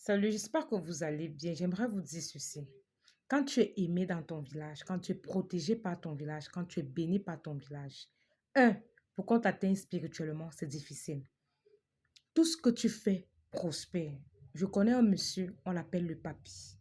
Salut, j'espère que vous allez bien. J'aimerais vous dire ceci. Quand tu es aimé dans ton village, quand tu es protégé par ton village, quand tu es béni par ton village, un, pour qu'on t'atteigne spirituellement, c'est difficile. Tout ce que tu fais prospère. Je connais un monsieur, on l'appelle le papy.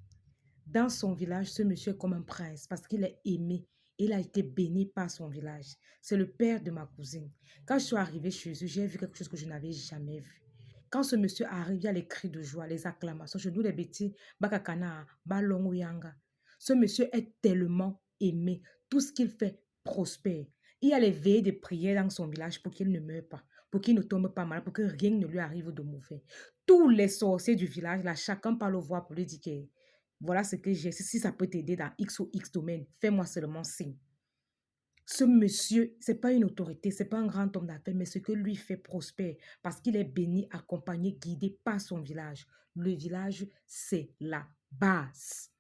Dans son village, ce monsieur est comme un prince parce qu'il est aimé. Il a été béni par son village. C'est le père de ma cousine. Quand je suis arrivée chez eux, j'ai vu quelque chose que je n'avais jamais vu. Quand ce monsieur arrive, il y a les cris de joie, les acclamations. Je nous les bêtises, Bakakana, Balongo Yanga. Ce monsieur est tellement aimé. Tout ce qu'il fait prospère. Il y a les veillées de prière dans son village pour qu'il ne meure pas, pour qu'il ne tombe pas malade, pour que rien ne lui arrive de mauvais. Tous les sorciers du village, là, chacun parle au voir pour lui dire que voilà ce que j'ai. Si ça peut t'aider dans X ou X domaine, fais-moi seulement signe. Ce monsieur, c'est pas une autorité, c'est pas un grand homme d'affaires, mais ce que lui fait prospère parce qu'il est béni, accompagné, guidé par son village. Le village, c'est la base.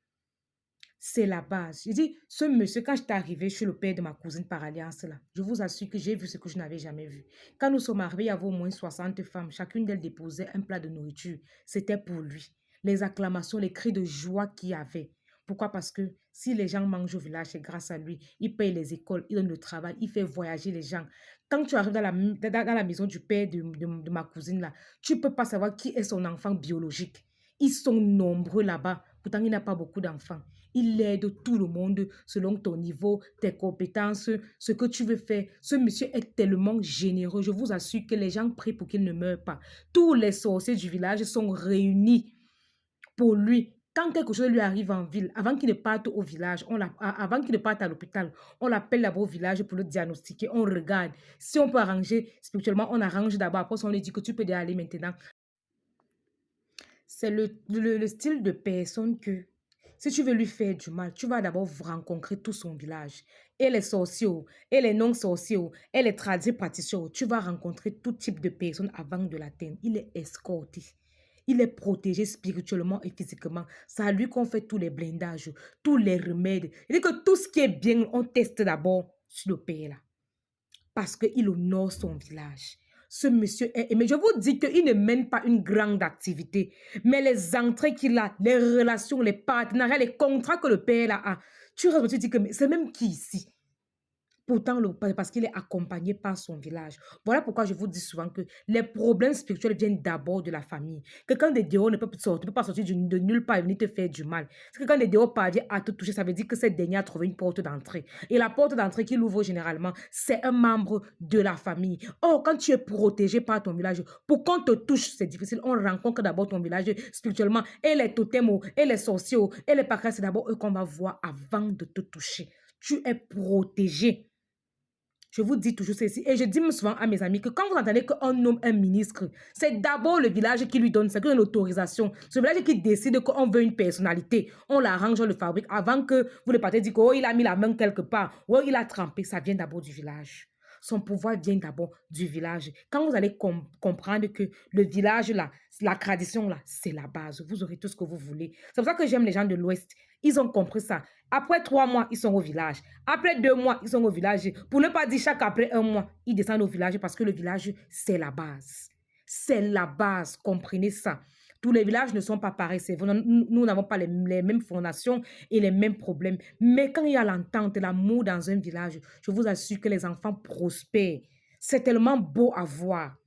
C'est la base. Je dis, ce monsieur, quand je suis arrivée, je suis le père de ma cousine par alliance là. Je vous assure que j'ai vu ce que je n'avais jamais vu. Quand nous sommes arrivés, il y avait au moins 60 femmes. Chacune d'elles déposait un plat de nourriture. C'était pour lui. Les acclamations, les cris de joie qu'il y avait. Pourquoi? Parce que si les gens mangent au village, c'est grâce à lui. Il paye les écoles, il donne le travail, il fait voyager les gens. Quand tu arrives dans la maison du père de ma cousine là, tu ne peux pas savoir qui est son enfant biologique. Ils sont nombreux là-bas. Pourtant, il n'a pas beaucoup d'enfants. Il aide tout le monde selon ton niveau, tes compétences, ce que tu veux faire. Ce monsieur est tellement généreux. Je vous assure que les gens prient pour qu'il ne meure pas. Tous les sorciers du village sont réunis pour lui. Quand quelque chose lui arrive en ville, avant qu'il ne parte au village, avant qu'il ne parte à l'hôpital, on l'appelle là-bas au village pour le diagnostiquer. On regarde. Si on peut arranger spirituellement, on arrange d'abord. Après, on lui dit que tu peux y aller maintenant. C'est le style de personne que, si tu veux lui faire du mal, tu vas d'abord rencontrer tout son village. Et les sorciers, et les non-sorciers, et les tradis praticiens. Tu vas rencontrer tout type de personnes avant de l'atteindre. Il est escorté. Il est protégé spirituellement et physiquement. C'est à lui qu'on fait tous les blindages, tous les remèdes. Il dit que tout ce qui est bien, on teste d'abord sur le père là. Parce qu'il honore son village. Ce monsieur est aimé. Je vous dis qu'il ne mène pas une grande activité. Mais les entrées qu'il a, les relations, les partenariats, les contrats que le père a, tu te dis que c'est même qui ici? Pourtant, parce qu'il est accompagné par son village. Voilà pourquoi je vous dis souvent que les problèmes spirituels viennent d'abord de la famille. Quelqu'un de dehors ne peut pas sortir de nulle part et venir te faire du mal. Si quelqu'un de dehors parvient à te toucher, ça veut dire que cette dernière a trouvé une porte d'entrée. Et la porte d'entrée qu'il ouvre généralement, c'est un membre de la famille. Or, quand tu es protégé par ton village, pour qu'on te touche, c'est difficile. On rencontre d'abord ton village spirituellement. Et les totems, et les sorciers, et les pacas, c'est d'abord eux qu'on va voir avant de te toucher. Tu es protégé. Je vous dis toujours ceci. Et je dis souvent à mes amis que quand vous entendez qu'on nomme un ministre, c'est d'abord le village qui lui donne ça, qui donne l'autorisation. C'est le village qui décide qu'on veut une personnalité. On l'arrange, on le fabrique. Avant que vous ne partez dire qu'il a mis la main quelque part. Ou il a trempé. Ça vient d'abord du village. Son pouvoir vient d'abord du village. Quand vous allez comprendre que le village, là, la tradition, là, c'est la base. Vous aurez tout ce que vous voulez. C'est pour ça que j'aime les gens de l'Ouest. Ils ont compris ça. Après 3 mois, ils sont au village. Après 2 mois, ils sont au village. Pour ne pas dire chaque après 1 mois, ils descendent au village parce que le village, c'est la base. C'est la base. Comprenez ça. Tous les villages ne sont pas pareils. Nous n'avons pas les mêmes fondations et les mêmes problèmes. Mais quand il y a l'entente et l'amour dans un village, je vous assure que les enfants prospèrent. C'est tellement beau à voir.